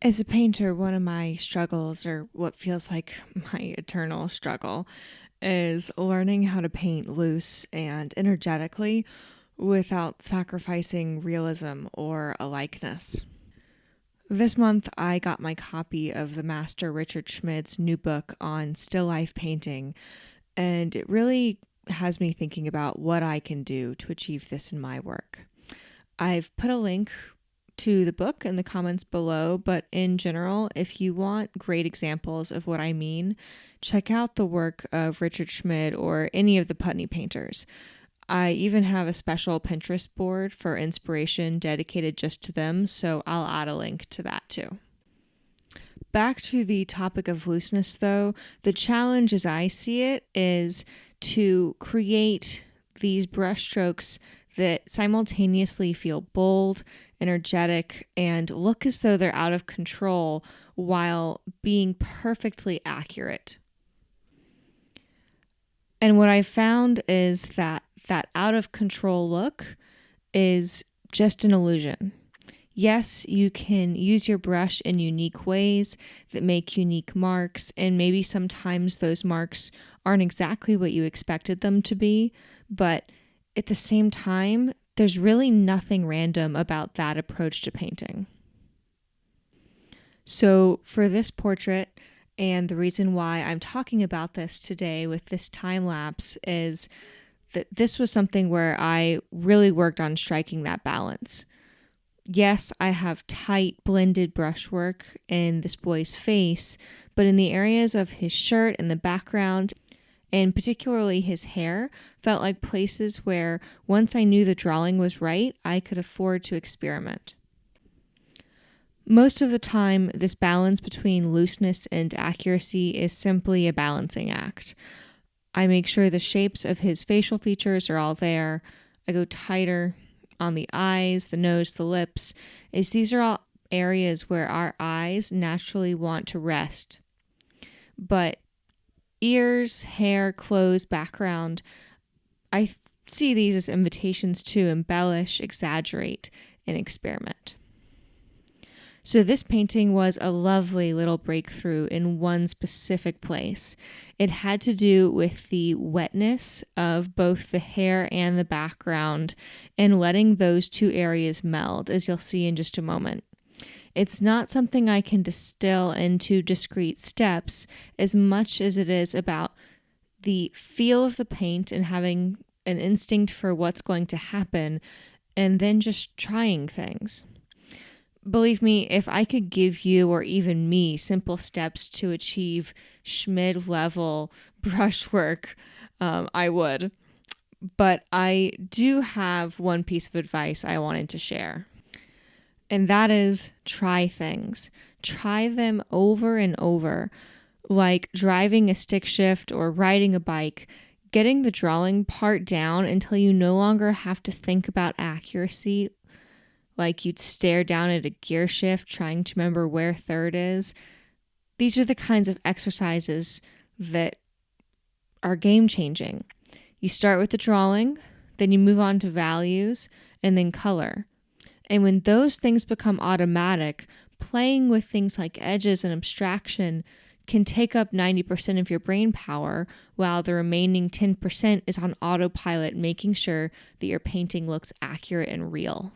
As a painter, one of my struggles, or what feels like my eternal struggle, is learning how to paint loose and energetically without sacrificing realism or a likeness. This month, I got my copy of the master Richard Schmid's new book on still life painting, and it really has me thinking about what I can do to achieve this in my work. I've put a link to the book in the comments below, but in general, if you want great examples of what I mean, check out the work of Richard Schmid or any of the Putney painters. I even have a special Pinterest board for inspiration dedicated just to them, so I'll add a link to that too. Back to the topic of looseness, though, the challenge as I see it is to create these brushstrokes that simultaneously feel bold, energetic, and look as though they're out of control while being perfectly accurate. And what I found is that out of control look is just an illusion. Yes, you can use your brush in unique ways that make unique marks, and maybe sometimes those marks aren't exactly what you expected them to be, but at the same time, there's really nothing random about that approach to painting. So for this portrait, and the reason why I'm talking about this today with this time lapse is that this was something where I really worked on striking that balance. Yes, I have tight blended brushwork in this boy's face, but in the areas of his shirt and the background, and particularly his hair, felt like places where once I knew the drawing was right, I could afford to experiment. Most of the time, this balance between looseness and accuracy is simply a balancing act. I make sure the shapes of his facial features are all there. I go tighter on the eyes, the nose, the lips, as these are all areas where our eyes naturally want to rest. But ears, hair, clothes, background, I see these as invitations to embellish, exaggerate, and experiment. So this painting was a lovely little breakthrough in one specific place. It had to do with the wetness of both the hair and the background and letting those two areas meld, as you'll see in just a moment. It's not something I can distill into discrete steps as much as it is about the feel of the paint and having an instinct for what's going to happen and then just trying things. Believe me, if I could give you or even me simple steps to achieve Schmid level brushwork, I would. But I do have one piece of advice I wanted to share. And that is try things. Try them over and over, like driving a stick shift or riding a bike, getting the drawing part down until you no longer have to think about accuracy like you'd stare down at a gear shift trying to remember where third is. These are the kinds of exercises that are game changing. You start with the drawing, then you move on to values, and then color. And when those things become automatic, playing with things like edges and abstraction can take up 90% of your brain power, while the remaining 10% is on autopilot, making sure that your painting looks accurate and real.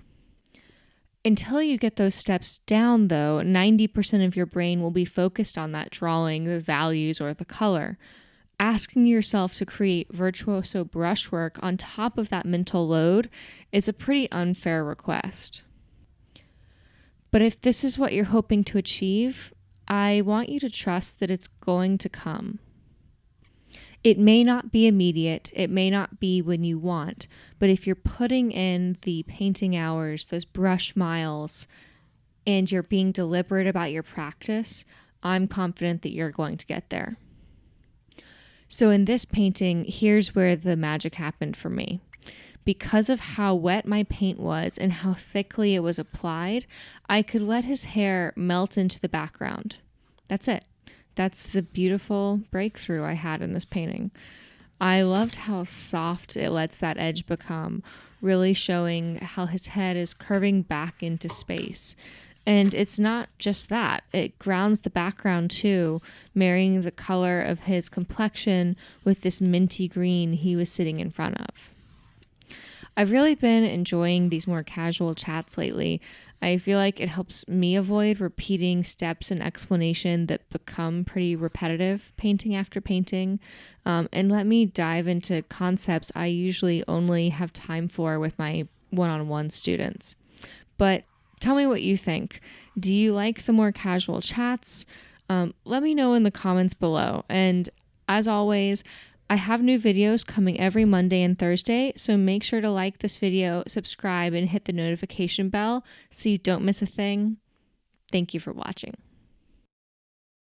Until you get those steps down, though, 90% of your brain will be focused on that drawing, the values, or the color. Asking yourself to create virtuoso brushwork on top of that mental load is a pretty unfair request. But if this is what you're hoping to achieve, I want you to trust that it's going to come. It may not be immediate, it may not be when you want, but if you're putting in the painting hours, those brush miles, and you're being deliberate about your practice, I'm confident that you're going to get there. So in this painting, here's where the magic happened for me. Because of how wet my paint was and how thickly it was applied, I could let his hair melt into the background. That's it. That's the beautiful breakthrough I had in this painting. I loved how soft it lets that edge become, really showing how his head is curving back into space. And it's not just that, it grounds the background too, marrying the color of his complexion with this minty green he was sitting in front of. I've really been enjoying these more casual chats lately. I feel like it helps me avoid repeating steps and explanation that become pretty repetitive painting after painting, and let me dive into concepts I usually only have time for with my one-on-one students. But tell me what you think. Do you like the more casual chats? Let me know in the comments below. And as always, I have new videos coming every Monday and Thursday, so make sure to like this video, subscribe, and hit the notification bell so you don't miss a thing. Thank you for watching.